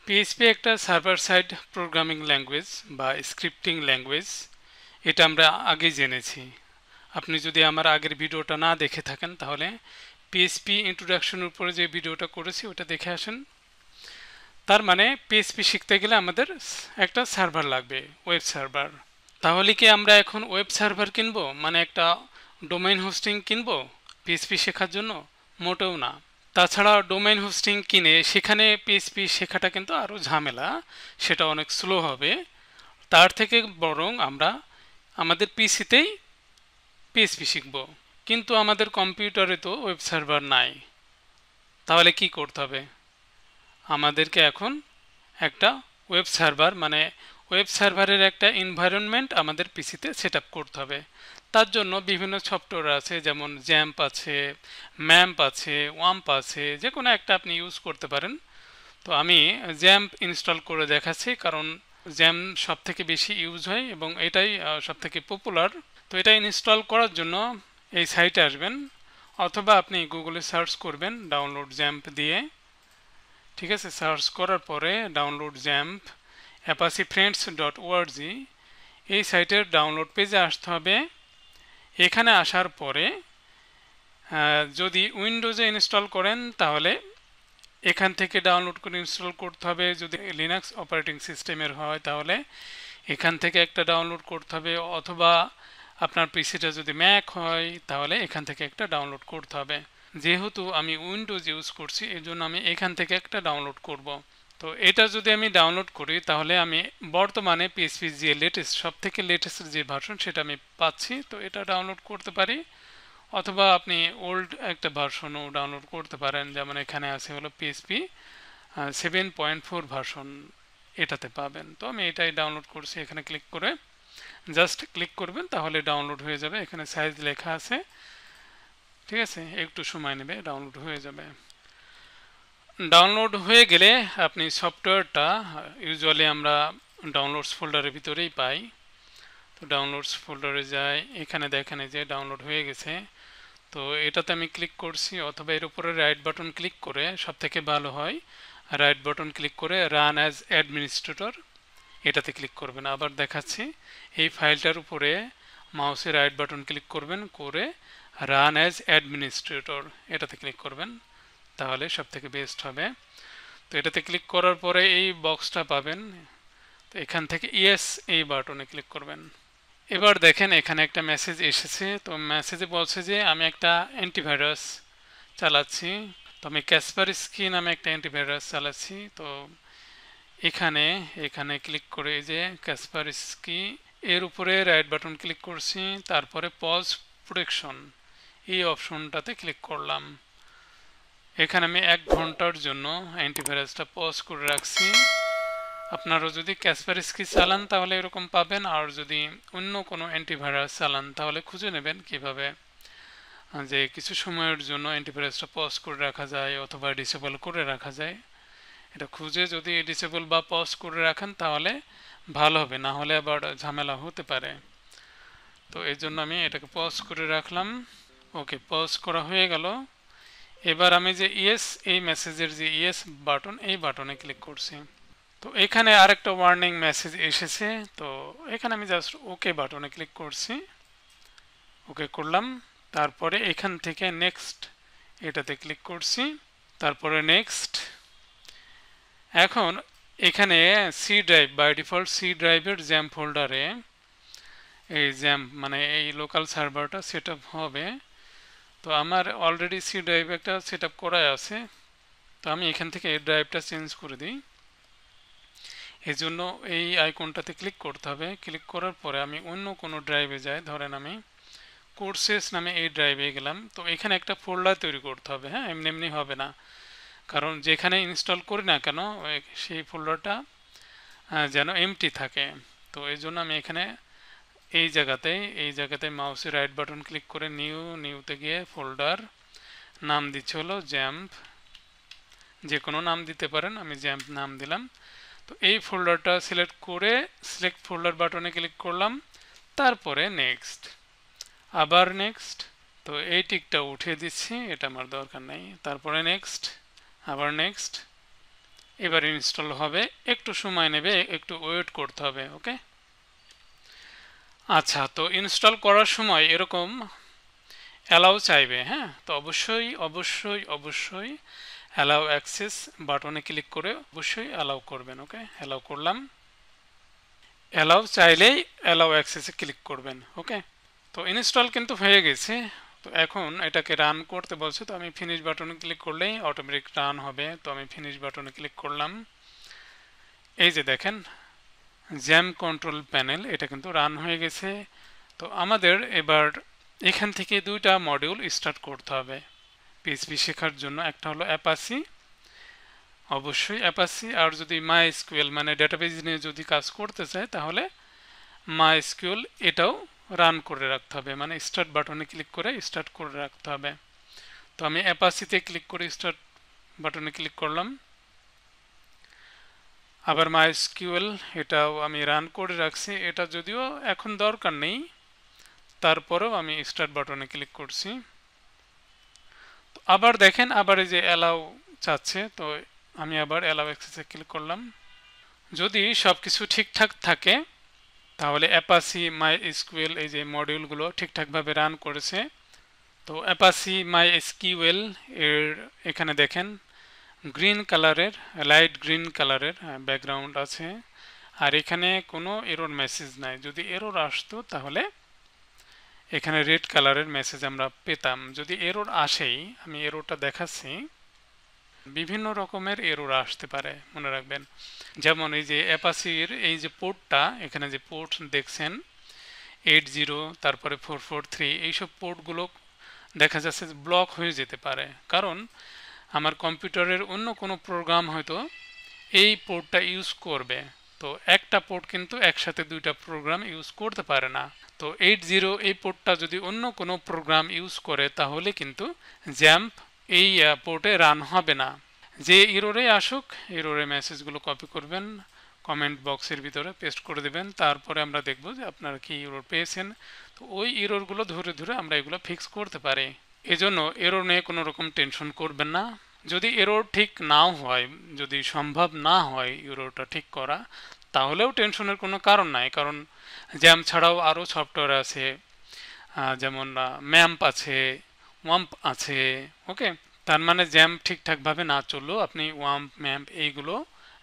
PHP একটা server side programming language বা scripting language. এটা আমরা আগেই জেনেছি। আপনি যদি আমার আগের ভিডিওটা না দেখে থাকেন তাহলে পিএইচপি ইন্ট্রোডাকশনের উপরে যে ভিডিওটা করেছি ওটা দেখে আসেন। তার মানে পিএইচপি শিখতে গেলে আমাদের একটা সার্ভার লাগবে, ওয়েব সার্ভার। তাহলে কি আমরা এখন ওয়েব সার্ভার কিনবো, মানে একটা ডোমেইন হোস্টিং কিনবো পিএইচপি শেখার জন্য? মোটেও না। তাছাড়া ডোমেইন হোস্টিং কিনে সেখানে পিএইচপি শেখাটা কিন্তু আরও ঝামেলা, সেটা অনেক স্লো হবে। তার থেকে বরং আমরা আমাদের পিসিতেই পিএইচপি শিখব। কিন্তু আমাদের কম্পিউটারে তো ওয়েব সার্ভার নাই। তাহলে কি করতে হবে? আমাদেরকে এখন একটা ওয়েব সার্ভার, মানে ওয়েব সার্ভারের একটা এনভায়রনমেন্ট আমাদের পিসিতে সেট আপ করতে হবে। তার জন্য বিভিন্ন সফটওয়্যার আছে, যেমন জ্যাম্প আছে, ম্যাম্প আছে, ওয়াম্প আছে, যে কোনো একটা আপনি ইউজ করতে পারেন। তো আমি জ্যাম্প ইনস্টল করে দেখাচ্ছি, কারণ জ্যাম্প সব থেকে বেশি ইউজ হয় এবং এটাই সব থেকে পপুলার। তো এটা ইনস্টল করার জন্য এই সাইটে আসবেন, অথবা আপনি গুগলে সার্চ করবেন ডাউনলোড জ্যাম্প দিয়ে। ঠিক আছে, সার্চ করার পরে ডাউনলোড জ্যাম্প apache-friends.org এই সাইটের ডাউনলোড পেজে আসতে হবে। এখানে আসার পরে যদি উইন্ডোজে ইনস্টল করেন তাহলে এখান থেকে ডাউনলোড করে ইনস্টল করতে হবে। যদি লিনাক্স অপারেটিং সিস্টেমের হয় তাহলে এখান থেকে একটা ডাউনলোড করতে হবে, অথবা আপনার পিসিটা যদি ম্যাক হয় তাহলে এখান থেকে একটা ডাউনলোড করতে হবে। যেহেতু আমি উইন্ডোজ ইউজ করছি এর জন্য আমি এখান থেকে একটা ডাউনলোড করব। তো এটা যদি আমি ডাউনলোড করি তাহলে আমি বর্তমানে পিএইচপি যে লেটেস্ট, সব থেকে লেটেস্ট যে ভার্সন সেটা আমি পাচ্ছি, তো এটা ডাউনলোড করতে পারি। অথবা আপনি ওল্ড একটা ভার্সনও ডাউনলোড করতে পারেন, যেমন এখানে আছে হলো পিএইচপি 7.4 ভার্সন, এটাতে পাবেন। তো আমি এটাই ডাউনলোড করছি। এখানে ক্লিক করে জাস্ট ক্লিক করবেন তাহলে ডাউনলোড হয়ে যাবে। এখানে সাইজ লেখা আছে, ঠিক আছে, একটু সময় নেবে, ডাউনলোড হয়ে যাবে। ডাউনলোড হয়ে গেলে আপনি সফটওয়্যারটা ইউজুয়ালি আমরা ডাউনলোডস ফোল্ডারের ভিতরেই পাই। তো ডাউনলোডস ফোল্ডারে যাই, এখানে দেখেন যে ডাউনলোড হয়ে গেছে। তো এটাতে আমি ক্লিক করছি, অথবা এর উপরে রাইট বাটন ক্লিক করে, সব থেকে ভালো হয় রাইট বাটন ক্লিক করে রান অ্যাজ অ্যাডমিনিস্ট্রেটর এটাতে ক্লিক করবেন। আবার দেখাচ্ছি, এই ফাইলটার উপরে মাউসে রাইট বাটন ক্লিক করবেন, করে রান অ্যাজ অ্যাডমিনিস্ট্রেটর এটাতে ক্লিক করবেন, তাহলে সব থেকে বেস্ট হবে। তো এটাতে ক্লিক করার পরে এই বক্সটা পাবেন। তো এখান থেকে ইয়েস এই বাটনে ক্লিক করবেন। এবার দেখেন এখানে একটা মেসেজ এসেছে। তো মেসেজে বলছে যে আমি একটা অ্যান্টিভাইরাস চালাচ্ছি। তো আমি ক্যাসপারস্কি নামে একটা অ্যান্টিভাইরাস চালাচ্ছি। তো এখানে এখানে ক্লিক করে যে ক্যাসপারস্কি এর উপরে রাইট বাটন ক্লিক করছি, তারপরে পজ প্রোটেকশন এই অপশনটাতে ক্লিক করলাম। এখানে আমি 1 ঘন্টার জন্য অ্যান্টিভাইরাসটা পজ করে রাখছি। আপনারা যদি ক্যাসপারস্কি চালান তাহলে এরকম পাবেন, আর যদি অন্য কোনো অ্যান্টিভাইরাস চালান তাহলে খুঁজে নেবেন কিভাবে যে কিছু সময়ের জন্য অ্যান্টিভাইরাসটা পজ করে রাখা যায় অথবা ডিসেবল করে রাখা যায়। এটা খুঁজে যদি ডিসেবল বা পজ করে রাখেন তাহলে ভালো হবে, না হলে আবার ঝামেলা হতে পারে। তো এই জন্য আমি এটাকে পজ করে রাখলাম। ওকে, পজ করা হয়ে গেল। এবার আমি যে ইয়েস এই মেসেজের যে ইয়েস বাটন এই বাটনে ক্লিক করছি। তো এখানে আরেকটা ওয়ার্নিং মেসেজ এসেছে। তো এখানে আমি জাস্ট ওকে বাটনে ক্লিক করছি, ওকে করলাম। তারপরে এখান থেকে নেক্সট এটাতে ক্লিক করছি, তারপরে নেক্সট। এখন এখানে C drive, by default C ড্রাইভের জ্যাম ফোল্ডারে এই জ্যাম মানে এই লোকাল সার্ভারটা সেট আপ হবে। তো আমার অলরেডি সি ড্রাইভ একটা সেট আপ করাই আছে। তো আমি এখান থেকে এই ড্রাইভটা চেঞ্জ করে দিই। এই জন্য এই আইকনটাতে ক্লিক করতে হবে। ক্লিক করার পরে আমি অন্য কোনো ড্রাইভে যাই, ধরেন আমি কোর্সেস নামে এই ড্রাইভে গেলাম। তো এখানে একটা ফোল্ডার তৈরি করতে হবে, হ্যাঁ, এমনি এমনি হবে না, কারণ যেখানে ইনস্টল করি না কেন সেই ফোল্ডারটা যেন এমটি থাকে। তো এই জন্য আমি এখানে এই জায়গাতে মাউসে রাইট বাটন ক্লিক করে নিউতে গিয়ে ফোল্ডার নাম দিচ্ছে হলো জ্যাম্প, যে কোনো নাম দিতে পারেন, আমি জ্যাম্প নাম দিলাম। তো এই ফোল্ডারটা সিলেক্ট করে সিলেক্ট ফোল্ডার বাটনে ক্লিক করলাম, তারপরে নেক্সট, আবার নেক্সট। তো এই টিকটা উঠিয়ে দিচ্ছি, এটা আমার দরকার নেই। তারপরে নেক্সট, আবার নেক্সট, এবার ইনস্টল হবে, একটু সময় নেবে, একটু ওয়েট করতে হবে। ওকে, আচ্ছা, তো ইনস্টল করার সময় এরকম অ্যালাউ চাইবে। হ্যাঁ, তো অবশ্যই অবশ্যই অবশ্যই অ্যালাউ অ্যাক্সেস বাটনে ক্লিক করে অবশ্যই অ্যালাউ করবেন। ওকে, অ্যালাউ করলাম। অ্যালাউ চাইলেই অ্যালাউ অ্যাক্সেসে ক্লিক করবেন। ওকে, তো ইনস্টল কিন্তু হয়ে গেছে। তো এখন এটাকে রান করতে বলছে, তো আমি ফিনিশ বাটনে ক্লিক করলেই অটোমেটিক রান হবে। তো আমি ফিনিশ বাটনে ক্লিক করলাম। এই যে দেখেন জ্যাম কন্ট্রোল প্যানেল, এটা কিন্তু রান হয়ে গেছে। তো আমাদের এবার এখান থেকে দুইটা মডিউল স্টার্ট করতে হবে পিএইচপি শেখার জন্য। একটা হলো অ্যাপাচি, অবশ্যই অ্যাপাচি, আর যদি মাইএসকিউএল মানে ডেটাবেজ নিয়ে যদি কাজ করতে চায় তাহলে মাইএসকিউএল এটাও রান করে রাখতে হবে, মানে স্টার্ট বাটনে ক্লিক করে স্টার্ট করে রাখতে হবে। তো আমি অ্যাপাচিতে ক্লিক করে স্টার্ট বাটনে ক্লিক করলাম। আবার মাইএসকিউএল এটাও আমি রান করে রাখছি, এটা যদিও এখন দরকার নেই, তারপরেও আমি স্টার্ট বাটনে ক্লিক করছি। তো আবার দেখেন, আবার এই যে অ্যালাউ চাচ্ছে, তো আমি আবার অ্যালাউ অ্যাক্সেসে ক্লিক করলাম। যদি সব কিছু ঠিকঠাক থাকে তাহলে অ্যাপাচি মাইএসকিউএল এই যে মডিউলগুলো ঠিকঠাকভাবে রান করেছে। তো অ্যাপাচি মাইএসকিউএল এর এখানে দেখেন গ্রিন কালারের, লাইট গ্রিন কালারের ব্যাকগ্রাউন্ড আছে, আর এখানে কোনো এরর মেসেজ নাই। যদি এরর আসতো তাহলে এখানে রেড কালারের মেসেজ আমরা পেতাম। যদি এরর আসেই, আমি এররটা দেখাচ্ছি, বিভিন্ন রকমের এরর আসতে পারে, মনে রাখবেন। যেমন এই যে অ্যাপাচির এই যে পোর্টটা, এখানে যে পোর্ট দেখছেন 80, তারপরে 443, এইসব পোর্টগুলো দেখা যাচ্ছে ব্লক হয়ে যেতে পারে, কারণ আমার কম্পিউটারের অন্য কোনো প্রোগ্রাম হয়তো এই পোর্টটা ইউজ করবে। তো একটা পোর্ট কিন্তু একসাথে দুইটা প্রোগ্রাম ইউজ করতে পারে না। তো 80 এই পোর্টটা যদি অন্য কোনো প্রোগ্রাম ইউজ করে তাহলে কিন্তু জ্যাম্প এই পোর্টে রান হবে না। যে এররে আসুক, এররে মেসেজগুলো কপি করবেন, কমেন্ট বক্সের ভিতরে পেস্ট করে দেবেন, তারপরে আমরা দেখব যে আপনারা কি এরর পেয়েছেন। তো ওই এররগুলো ধরে ধরে আমরা এগুলো ফিক্স করতে পারি। এজন্য এরর নিয়ে কোনো রকম টেনশন করবেন না। যদি এরর ঠিক নাও হয়, যদি সম্ভব না হয় এররটা ঠিক করা, তাহলেও টেনশনের কোনো কারণ নাই, কারণ জ্যাম ছাড়াও আরও সফটওয়্যার আছে, যেমন ম্যাম্প আছে, ওয়াম্প আছে। ওকে, তার মানে জ্যাম ঠিকঠাকভাবে না চললেও আপনি ওয়াম্প ম্যাম্প এইগুলো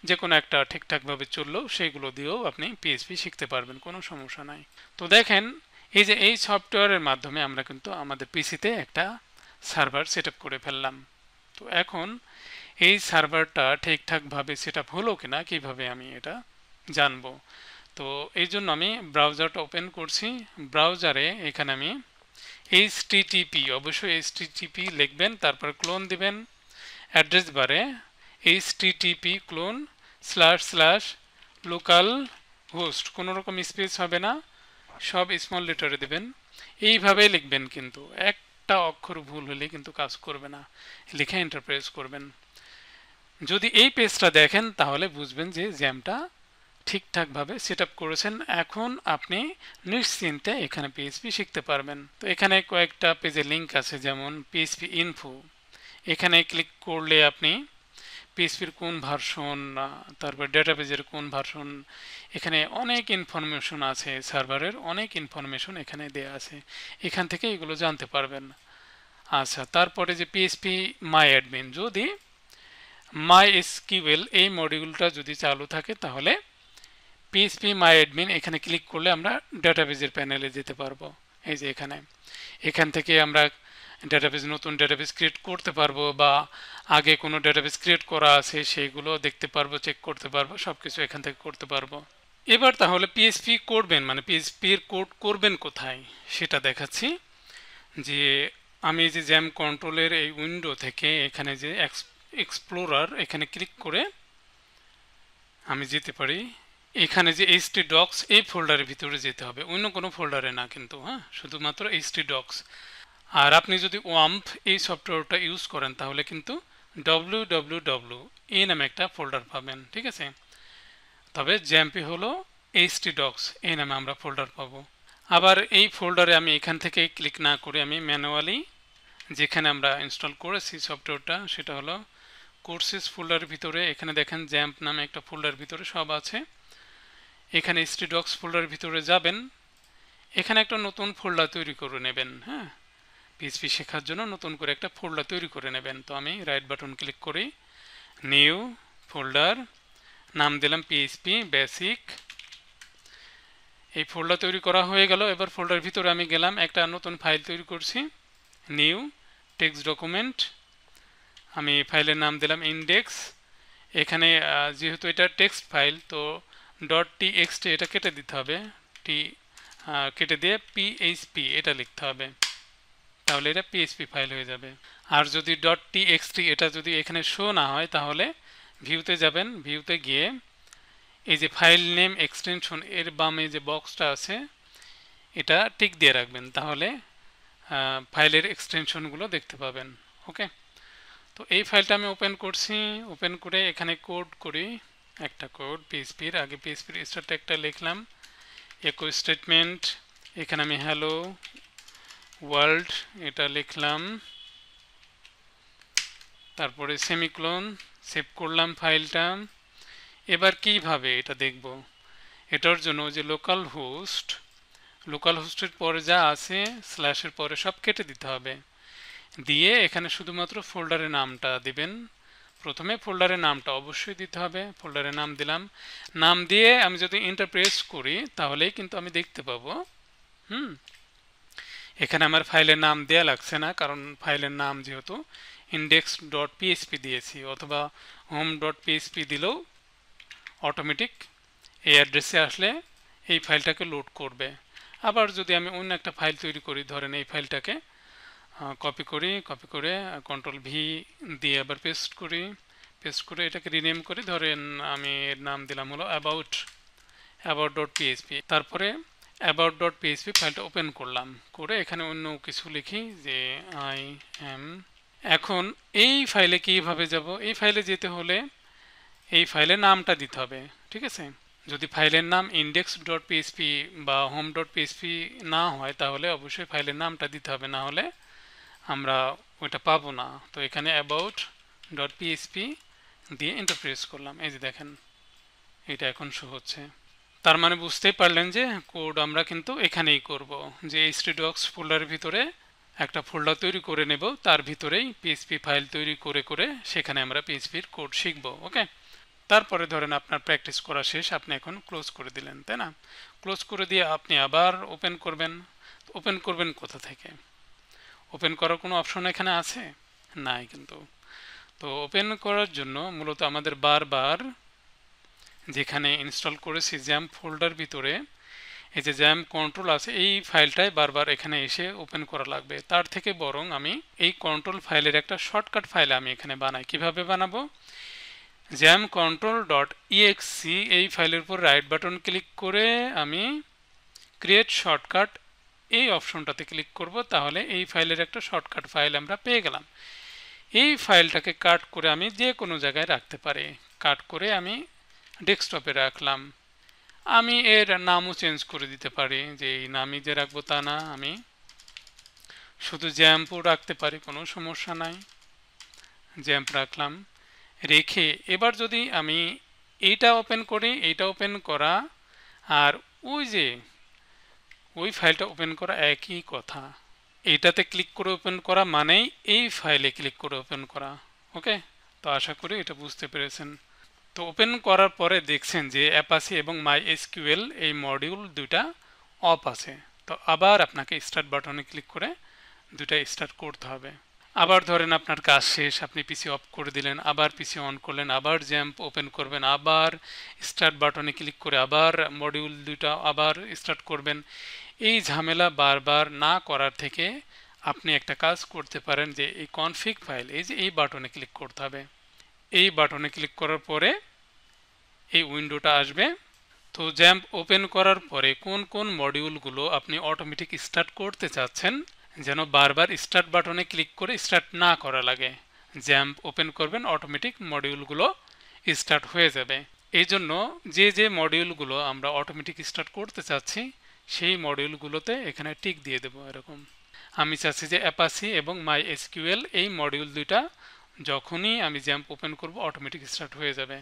যে কোনো একটা ঠিকঠাকভাবে চললেও সেইগুলো দিয়েও আপনি পিএইচপি শিখতে পারবেন, কোনো সমস্যা নাই। তো দেখেন এই যে এই সফটওয়্যারের মাধ্যমে আমরা কিন্তু আমাদের পিসিতে একটা সার্ভার সেট আপ করে ফেললাম। তো এখন এই সার্ভারটা ঠিকঠাকভাবে সেট আপ হলো কিনা কিভাবে আমি এটা জানবো। তো এই জন্য আমি ব্রাউজারটা ওপেন করছি। ব্রাউজারে এখানে আমি HTTP, অবশ্যই HTTP লিখবেন, তারপর ক্লোন দিবেন। অ্যাড্রেস বারে http://লোকাল হোস্ট, কোনো রকম স্পেস হবে না, সব স্মল লেটারে দেবেন। এইভাবে লিখবেন, কিন্তু একটা অক্ষর ভুল হলে কিন্তু কাজ করবে না, লিখে এন্টার প্রেস করবেন। যদি এই পেজটা দেখেন তাহলে বুঝবেন যে জ্যামটা ঠিকঠাকভাবে সেট আপ করেছেন। এখন আপনি নিশ্চিন্তে এখানে পিএইচপি শিখতে পারবেন। তো এখানে কয়েকটা পেজের লিঙ্ক আছে, যেমন পিএইচপি ইনফো, এখানে ক্লিক করলে আপনি পিএইচপির কোন ভার্সন, তারপর ডেটাবেজের কোন ভার্সন, এখানে অনেক ইনফরমেশন আছে, সার্ভারের অনেক ইনফরমেশন এখানে দেয়া আছে, এখান থেকে এগুলো জানতে পারবেন। আচ্ছা, তারপরে যে পিএইচপি মাই অ্যাডমিন, যদি মাইএসকিউএল এই মডিউলটা যদি চালু থাকে তাহলে পিএইচপি মাই অ্যাডমিন এখানে ক্লিক করলে আমরা ডেটাবেজের প্যানেলে যেতে পারবো। এই যে এখান থেকে আমরা ডেটাবেজ, নতুন ডেটাবেজ ক্রিয়েট করতে পারবো, বা আগে কোনো ডেটাবেজ ক্রিয়েট করা আছে সেইগুলো দেখতে পারবো, চেক করতে পারবো, সব কিছু এখান থেকে করতে পারবো। এবার তাহলে পিএইচপি করবেন, মানে পিএইচপির কোড করবেন কোথায় সেটা দেখাচ্ছি। যে আমি যে জ্যাম কন্ট্রোলের এই উইন্ডো থেকে এখানে যে এক্সপ্লোরার, এখানে ক্লিক করে আমি যেতে পারি এখানে যে htdocs এই ফোল্ডারের ভিতরে যেতে হবে, অন্য কোনো ফোল্ডারে না কিন্তু, হ্যাঁ, শুধুমাত্র htdocs। আর আপনি যদি ওয়াম্প এই সফটওয়্যারটা ইউজ করেন তাহলে কিন্তু www এই নামে একটা ফোল্ডার পাবেন, ঠিক আছে। তবে জ্যাম্পে হলো htdocs এই নামে আমরা ফোল্ডার পাবো। আবার এই ফোল্ডারে আমি এখান থেকে ক্লিক না করে আমি ম্যানুয়ালি যেখানে আমরা ইনস্টল করেছি সফটওয়্যারটা, সেটা হলো কোর্সেস ফোল্ডারের ভিতরে এখানে দেখেন জ্যাম্প নামে একটা ফোল্ডার ভিতরে সব আছে। এখানে htdocs ফোল্ডারের ভিতরে যাবেন, এখানে একটা নতুন ফোল্ডার তৈরি করে নেবেন। হ্যাঁ, PHP শেখার জন্য নতুন করে একটা ফোল্ডার তৈরি করে নেবেন। তো আমি রাইট বাটন ক্লিক করি, নিউ ফোল্ডার, নাম দিলাম PHP বেসিক। এই ফোল্ডার তৈরি করা হয়ে গেল। এবার ফোল্ডারের ভিতরে আমি গেলাম, একটা নতুন ফাইল তৈরি করছি, নিউ টেক্সট ডকুমেন্ট। আমি ফাইলের নাম দিলাম ইন্ডেক্স। এখানে যেহেতু এটা টেক্সট ফাইল, তো .txt এটা কেটে দিতে হবে, কেটে দিয়ে PHP এটা লিখতে হবে, তাহলে এটা PHP ফাইল হয়ে যাবে। আর যদি .txt এটা যদি এখানে শো না হয়, তাহলে ভিউতে যাবেন, ভিউতে গিয়ে এই যে ফাইল নেম এক্সটেনশন এর বামে যে বক্সটা আছে এটা টিক দিয়ে রাখবেন, তাহলে ফাইলের এক্সটেনশনগুলো দেখতে পাবেন। ওকে, তো এই ফাইলটা আমি ওপেন করছি। ওপেন করে এখানে কোড করি, একটা কোড PHP-র। আগে PHP-র স্টার্ট ট্যাগটা লিখলাম, ইকো স্টেটমেন্ট, এখানে আমি হ্যালো ওয়ার্ল্ড এটা লিখলাম, তারপরে সেমিকোলন, সেভ করলাম ফাইলটা। এবার কিভাবে এটা দেখব, এটার জন্য যে লোকাল হোস্টের পরে যা আছে স্ল্যাশের পরে সব কেটে দিতে হবে, দিয়ে এখানে শুধুমাত্র ফোল্ডারের নামটা দিবেন। প্রথমে ফোল্ডারের নামটা অবশ্যই দিতে হবে, ফোল্ডারের নাম দিলাম। নাম দিয়ে আমি যদি এন্টার প্রেস করি তাহলেই কিন্তু আমি দেখতে পাবো। এখানে আমার ফাইলের নাম দেয়া লাগছে না, কারণ ফাইলের নাম যেহেতু index.php দিয়েছি, অথবা home.php দিলেও অটোমেটিক এই অ্যাড্রেসে আসলে এই ফাইলটাকে লোড করবে। আবার যদি আমি অন্য একটা ফাইল তৈরি করি, ধরেন এই ফাইলটাকে কপি করে Ctrl+V দিয়ে আবার পেস্ট করে এটাকে রিনেম করি, ধরেন আমি এর নাম দিলাম হলো about.php। তারপরে about.php ফাইলটা ওপেন করলাম, করে এখানে অন্য কিছু লিখি যে এখন এই ফাইলে কিভাবে যাব, এই ফাইলে যেতে হলে এই ফাইলের নামটা দিতে হবে, ঠিক আছে। যদি ফাইলের নাম index.php বা home.php না হয়, তাহলে অবশ্যই ফাইলের নামটা দিতে হবে, না হলে আমরা ওইটা পাবো না। তো এখানে about.php দিয়ে এন্টার প্রেস করলাম, এই যে দেখেন এটা এখন শো হচ্ছে। তার মানে বুঝতেই পারলেন যে কোড আমরা কিন্তু এখানেই করব, যে htdocs ফোল্ডারের ভিতরে একটা ফোল্ডার তৈরি করে নেব, তার ভিতরেই PHP ফাইল তৈরি করে সেখানে আমরা PHP-র কোড শিখব। ওকে, তারপরে ধরেন আপনার প্র্যাকটিস করা শেষ, আপনি এখন ক্লোজ করে দিলেন, তাই না। ক্লোজ করে দিয়ে আপনি আবার ওপেন করবেন। ওপেন করবেন কোথা থেকে, ওপেন করার কোনো অপশন এখানে আছে নাই কিন্তু। তো ওপেন করার জন্য মূলত আমাদের বারবার যেখানে ইনস্টল করেছি জ্যাম্প ফোল্ডার ভিতরে, এই যে জ্যাম্প কন্ট্রোল আছে, এই ফাইলটাই বারবার এখানে এসে ওপেন করা লাগবে। তার থেকে বরং আমি এই কন্ট্রোল ফাইলের একটা শর্টকাট ফাইল আমি এখানে বানাই। কিভাবে বানাবো, XAMPP-control.exe এই ফাইলের উপর রাইট বাটন ক্লিক করে আমি ক্রিয়েট শর্টকাট এই অপশনটাতে ক্লিক করব, তাহলে এই ফাইলের একটা শর্টকাট ফাইল আমরা পেয়ে গেলাম। এই ফাইলটাকে কাট করে আমি যে কোনো জায়গায় রাখতে পারি, কাট করে আমি ডেস্কটপে রাখলাম। আমি এর নামও চেঞ্জ করে দিতে পারি, যে এই নামই যে রাখবো তা না, আমি শুধু জ্যাম্পও রাখতে পারি, কোনো সমস্যা নাই। জ্যাম্প রাখলাম, রেখে এবার যদি আমি এইটা ওপেন করি, এইটা ওপেন করা আর ওই ফাইলটা ওপেন করা একই কথা। এইটাতে ক্লিক করে ওপেন করা মানেই এই ফাইলে ক্লিক করে ওপেন করা। ওকে, তো আশা করি এটা বুঝতে পেরেছেন। তো ওপেন করার পরে দেখছেন যে অ্যাপাচি এবং MySQL এই মডিউল দুইটা অফ আছে। তো আবার আপনাকে স্টার্ট বাটনে ক্লিক করে দুইটা স্টার্ট করতে হবে। আবার ধরেন আপনার কাজ শেষ, আপনি পিসি অফ করে দিলেন, আবার পিসি অন করলেন, আবার জ্যাম্প ওপেন করবেন, আবার স্টার্ট বাটনে ক্লিক করে আবার মডিউল দুইটা আবার স্টার্ট করবেন। এই ঝামেলা বারবার না করার থেকে আপনি একটা কাজ করতে পারেন, যে এই কনফিগ ফাইল, এই যে এই বাটনে ক্লিক করতে হবে। এই বাটনে ক্লিক করার পরে এই উইন্ডোটা আসবে। তো জ্যাম্প ওপেন করার পরে কোন কোন মডিউলগুলো আপনি অটোমেটিক স্টার্ট করতে চাচ্ছেন, যেন বারবার স্টার্ট বাটনে ক্লিক করে স্টার্ট না করা লাগে, জ্যাম্প ওপেন করবেন, অটোমেটিক মডিউলগুলো স্টার্ট হয়ে যাবে। এই জন্য যে মডিউলগুলো আমরা অটোমেটিক স্টার্ট করতে চাচ্ছি, সেই মডিউলগুলোতে এখানে টিক দিয়ে দেব। এরকম আমি চাচ্ছি যে অ্যাপাচি এবং MySQL এই মডিউল দুইটা যখনই আমি জ্যাম্প ওপেন করব অটোমেটিক স্টার্ট হয়ে যাবে।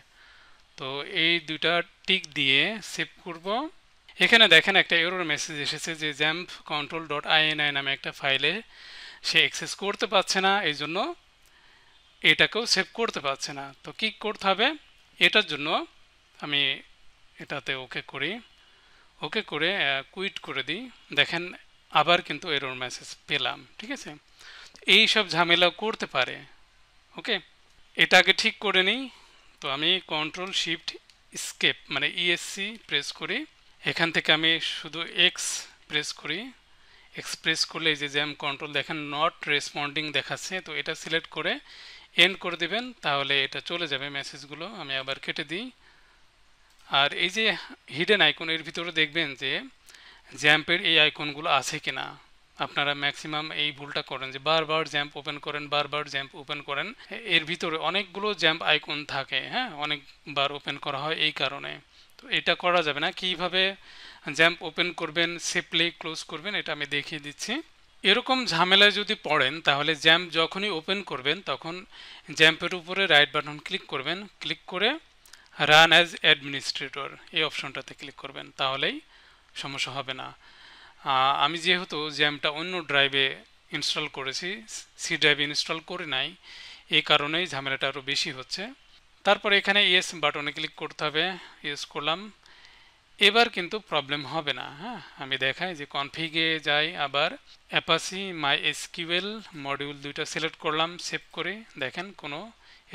তো এই দুইটা টিক দিয়ে সেভ করব। এখানে দেখেন একটা এরর মেসেজ এসেছে যে জ্যাম্প control.ini নামে একটা ফাইলে সে অ্যাক্সেস করতে পারছে না, এই জন্য এটাকেও সেভ করতে পারছে না। তো কি করতে হবে, এটার জন্য আমি এটাতে ওকে করি, ওকে করে কুইট করে দিই। দেখেন আবার কিন্তু এরর মেসেজ পেলাম। ঠিক আছে, এই সব ঝামেলা করতে পারে। ওকে, এটা আগে ঠিক করে নিই। তো আমি কন্ট্রোল শিফট স্কেপ মানে ইএসসি প্রেস করি, এখান থেকে আমি শুধু এক্স প্রেস করি। এক্স প্রেস করলে এই যে জ্যাম কন্ট্রোল দেখেন নট রেসপন্ডিং দেখাচ্ছে, তো এটা সিলেক্ট করে এন্ড করে দিবেন, তাহলে এটা চলে যাবে মেসেজগুলো। আমি আবার কেটে দিই। আর এই যে হিডেন আইকন, এর ভিতরে দেখবেন যে জ্যাম্পের এই আইকনগুলো আছে কিনা। আপনারা ম্যাক্সিমাম এই ভুলটা করেন যে বারবার জ্যাম্প ওপেন করেন, বারবার জ্যাম্প ওপেন করেন। এর ভিতরে অনেকগুলো জ্যাম্প আইকন থাকে, হ্যাঁ, অনেকবার ওপেন করা হয় এই কারণে। তো এটা করা যাবে না। কিভাবে জ্যাম্প ওপেন করবেন, সেফলি ক্লোজ করবেন, এটা আমি দেখিয়ে দিচ্ছি। এরকম ঝামেলায় যদি পড়েন তাহলে জ্যাম্প যখনই ওপেন করবেন তখন জ্যাম্পের উপরে রাইট বাটন ক্লিক করবেন, ক্লিক করে রান অ্যাজ অ্যাডমিনিস্ট্রেটর এই অপশনটাতে ক্লিক করবেন, তাহলেই সমস্যা হবে না। আমি যেহেতু জ্যামটা অন্য ড্রাইভে ইনস্টল করেছি, সি ড্রাইভে ইনস্টল করে নাই, এই কারণেই ঝামেলাটা আরও বেশি হচ্ছে। তারপরে এখানে ইয়েস বাটনে ক্লিক করতে হবে, ইয়েস করলাম। এবার কিন্তু প্রবলেম হবে না। হ্যাঁ, আমি দেখাই যে কনফিগে যাই, আবার অ্যাপাচি মাই এসকিউএল মডিউল দুইটা সিলেক্ট করলাম, সেভ করে দেখেন কোনো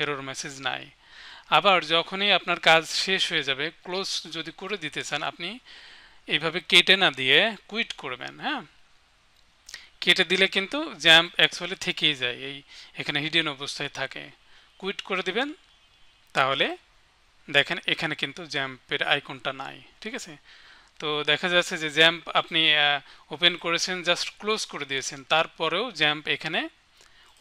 এরর মেসেজ নাই। আবার যখনই আপনার কাজ শেষ হয়ে যাবে, ক্লোজ যদি করে দিতে চান, আপনি এইভাবে কেটে না দিয়ে কুইট করবেন। হ্যাঁ, কেটে দিলে কিন্তু জ্যাম্প অ্যাকচুয়ালি থেকেই যায়, এই এখানে হিডেন অবস্থায় থাকে। কুইট করে দিবেন, তাহলে দেখেন এখানে কিন্তু জ্যাম্পের আইকনটা নাই। ঠিক আছে, তো দেখা যাচ্ছে যে জ্যাম্প আপনি ওপেন করেছেন, জাস্ট ক্লোজ করে দিয়েছেন, তারপরেও জ্যাম্প এখানে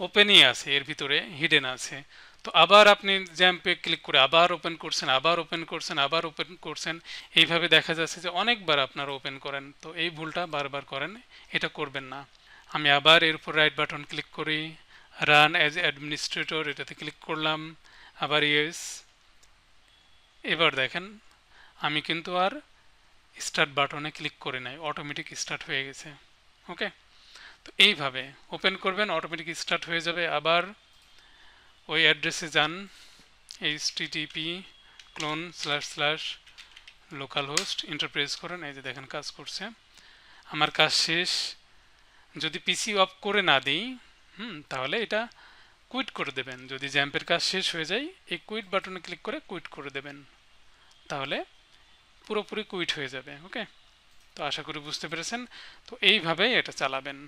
ওপেনই আছে, এর ভিতরে হিডেন আছে। তো আবার আপনি জ্যাম্পে ক্লিক করে আবার ওপেন করছেন, আবার ওপেন করছেন, আবার ওপেন করছেন, এইভাবে দেখা যাচ্ছে যে অনেকবার আপনারা ওপেন করেন। তো এই ভুলটা বারবার করেন, এটা করবেন না। আমি আবার এর উপর রাইট বাটন ক্লিক করি, রান অ্যাজ অ্যাডমিনিস্ট্রেটর এটাতে ক্লিক করলাম, আবার ইয়েস। এবার দেখেন আমি কিন্তু আর স্টার্ট বাটনে ক্লিক করে নাই, অটোমেটিক স্টার্ট হয়ে গেছে। ওকে, তো এইভাবে ওপেন করবেন, অটোমেটিক স্টার্ট হয়ে যাবে। আবার ওই অ্যাড্রেসে যান, http://localhost এন্টার প্রেস করেন, এই যে দেখেন কাজ করছে। আমার কাজ শেষ। যদি পিসি অফ করে না দিই, তাহলে এটা কুইট করে দেবেন। যদি জ্যাম্পের কাজ শেষ হয়ে যায়, এই কুইট বাটনে ক্লিক করে কুইট করে দেবেন, তাহলে পুরোপুরি কুইট হয়ে যাবে। ওকে, তো আশা করি বুঝতে পেরেছেন। তো এইভাবেই এটা চালাবেন।